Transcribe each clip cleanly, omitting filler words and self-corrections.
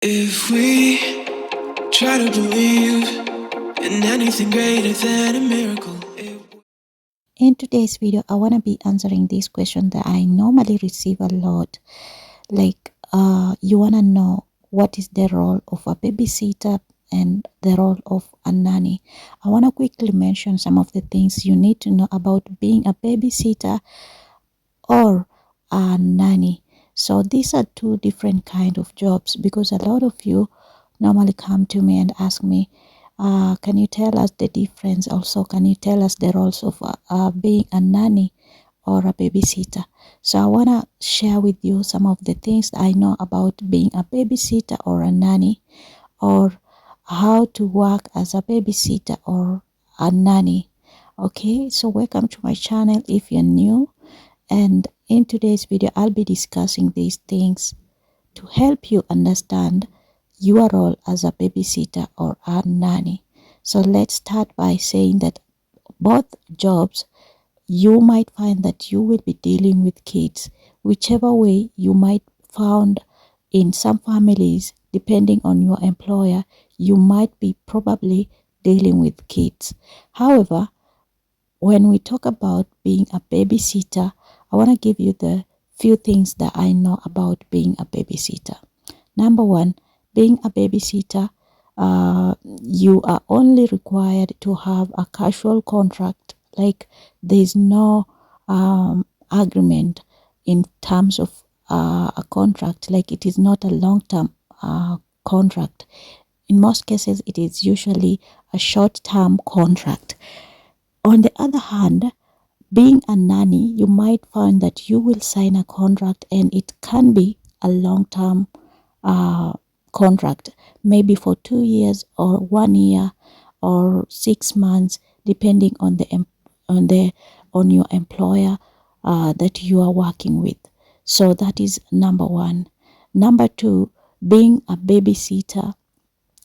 If we try to believe in anything greater than a miracle. In today's video, I want to be answering this question that I normally receive a lot. Like, you want to know what is the role of a babysitter and the role of a nanny. I want to quickly mention some of the things you need to know about being a babysitter or a nanny. So these are two different kind of jobs, because a lot of you normally come to me and ask me, can you tell us the difference? Also, can you tell us the roles of being a nanny or a babysitter? So I want to share with you some of the things I know about being a babysitter or a nanny, or how to work as a babysitter or a nanny. Okay, so welcome to my channel if you're new, and in today's video I'll be discussing these things to help you understand your role as a babysitter or a nanny. So let's start by saying that both jobs, you might find that you will be dealing with kids. Whichever way you might found, in some families, depending on your employer, you might be probably dealing with kids. However, when we talk about being a babysitter, I want to give you the few things that I know about being a babysitter. Number one, being a babysitter, you are only required to have a casual contract. Like, there's no agreement in terms of a contract. Like, it is not a long-term contract. In most cases, it is usually a short-term contract. On the other hand, being a nanny, you might find that you will sign a contract and it can be a long-term contract, maybe for 2 years or 1 year or 6 months, depending on on your employer that you are working with. So that is number one. Number two, being a babysitter,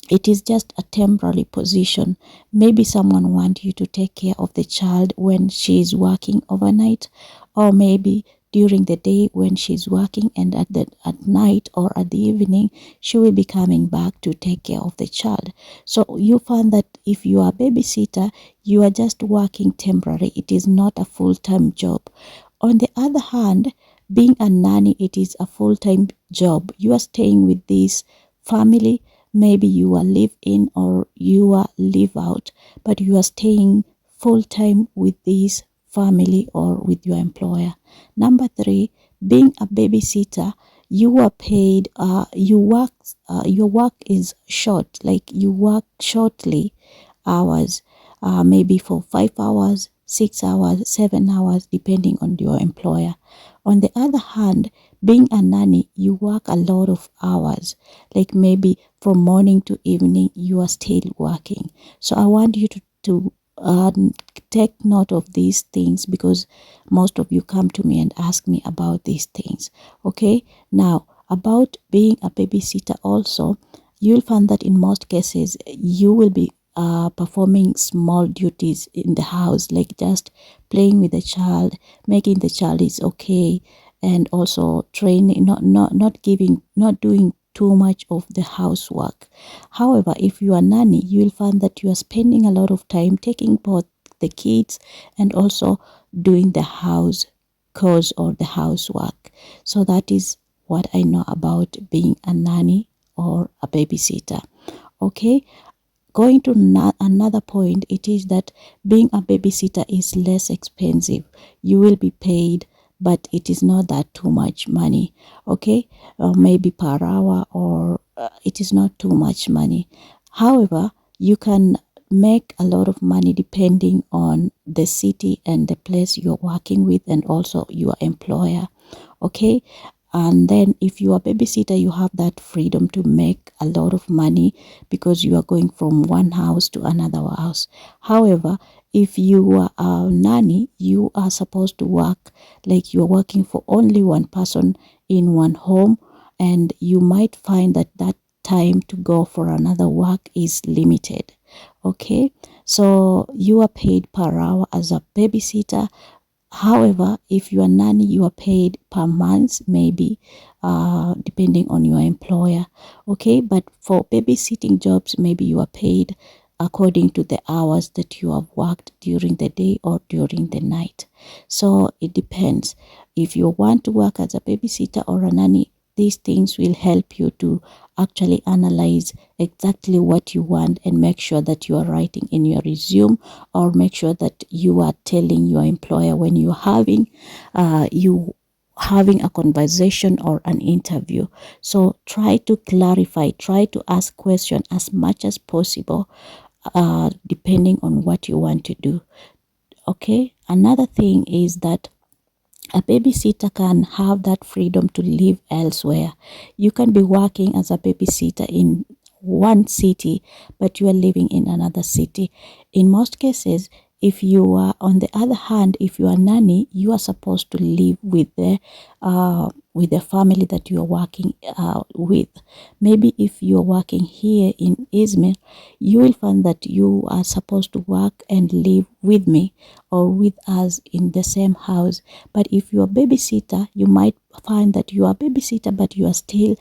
it is just a temporary position. Maybe someone wants you to take care of the child when she is working overnight, or maybe during the day when she's working, and at night or at the evening she will be coming back to take care of the child. So you find that if you are a babysitter, you are just working temporary. It is not a full-time job. On the other hand, being a nanny, it is a full-time job. You are staying with this family. Maybe you are live in or you are live out, but you are staying full time with this family or with your employer. Number three, being a babysitter, you are paid, your work is short, like you work shortly hours, maybe for 5 hours, 6 hours, 7 hours, depending on your employer. On the other hand, being a nanny, you work a lot of hours, like maybe from morning to evening, you are still working. So I want you to take note of these things, because most of you come to me and ask me about these things. Okay, now about being a babysitter also, you'll find that in most cases you will be performing small duties in the house, like just playing with the child, making the child is okay, and also training, not doing too much of the housework. However, if you are nanny, you will find that you are spending a lot of time taking both the kids and also doing the house chores or the housework. So that is what I know about being a nanny or a babysitter. Okay, going to another point, it is that being a babysitter is less expensive. You will be paid, but it is not that too much money. Okay, maybe per hour, or it is not too much money. However, you can make a lot of money depending on the city and the place you're working with, and also your employer. Okay, and then if you are babysitter, you have that freedom to make a lot of money, because you are going from one house to another house. However, if you are a nanny, you are supposed to work, like you're working for only one person in one home, and you might find that that time to go for another work is limited. Okay, so you are paid per hour as a babysitter, However, if you are nanny, you are paid per month, maybe depending on your employer. Okay, but for babysitting jobs, maybe you are paid according to the hours that you have worked during the day or during the night. So it depends. If you want to work as a babysitter or a nanny, these things will help you to actually analyze exactly what you want and make sure that you are writing in your resume, or make sure that you are telling your employer when you're having a conversation or an interview. So try to clarify, try to ask questions as much as possible, depending on what you want to do. Okay, another thing is that a babysitter can have that freedom to live elsewhere. You can be working as a babysitter in one city, but you are living in another city. In most cases, if you are, on the other hand, if you are nanny, you are supposed to live with the family that you are working with. Maybe if you are working here in Izmir, you will find that you are supposed to work and live with me or with us in the same house. But if you are babysitter, you might find that you are babysitter, but you are still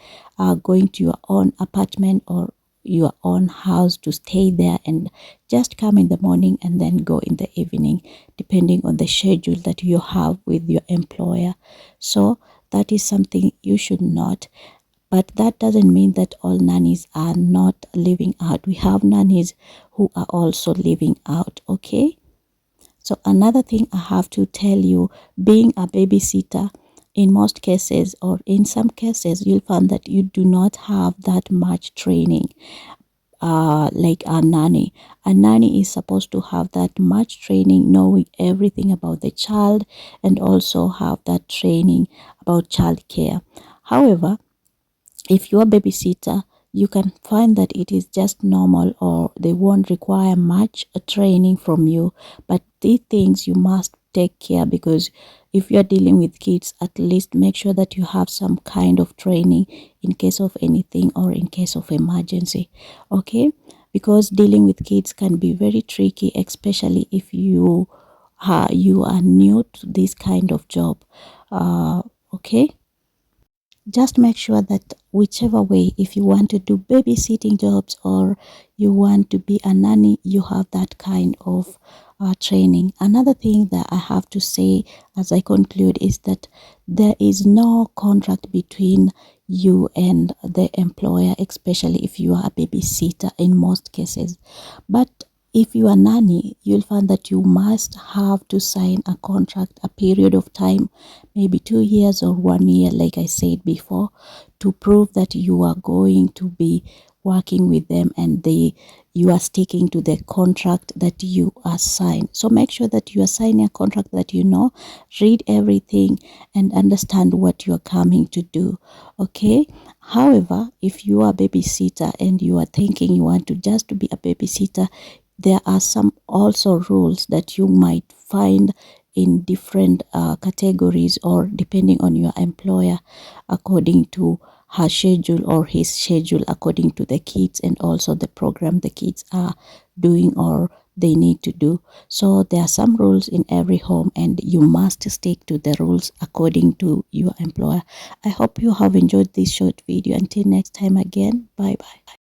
going to your own apartment or your own house to stay there and just come in the morning and then go in the evening, depending on the schedule that you have with your employer. So that is something you should not. But that doesn't mean that all nannies are not living out. We have nannies who are also living out, okay? So another thing I have to tell you, being a babysitter, in most cases or in some cases, you'll find that you do not have that much training like a nanny. A nanny is supposed to have that much training, knowing everything about the child, and also have that training about childcare. However, if you're a babysitter, you can find that it is just normal, or they won't require much training from you. But these things you must take care, because if you're dealing with kids, at least make sure that you have some kind of training in case of anything or in case of emergency. Okay, because dealing with kids can be very tricky, especially if you are new to this kind of job. Okay, just make sure that whichever way, if you want to do babysitting jobs or you want to be a nanny, you have that kind of training. Another thing that I have to say as I conclude is that there is no contract between you and the employer, especially if you are a babysitter in most cases. But if you are nanny, you'll find that you must have to sign a contract, a period of time, maybe 2 years or 1 year, like I said before, to prove that you are going to be working with them and you are sticking to the contract that you are signed. So make sure that you are signing a contract that you know, read everything and understand what you are coming to do. Okay. However, if you are a babysitter and you are thinking you want to just to be a babysitter, there are some also rules that you might find in different categories, or depending on your employer, according to her schedule or his schedule, according to the kids and also the program the kids are doing or they need to do. So there are some rules in every home, and you must stick to the rules according to your employer. I hope you have enjoyed this short video. Until next time again, bye bye.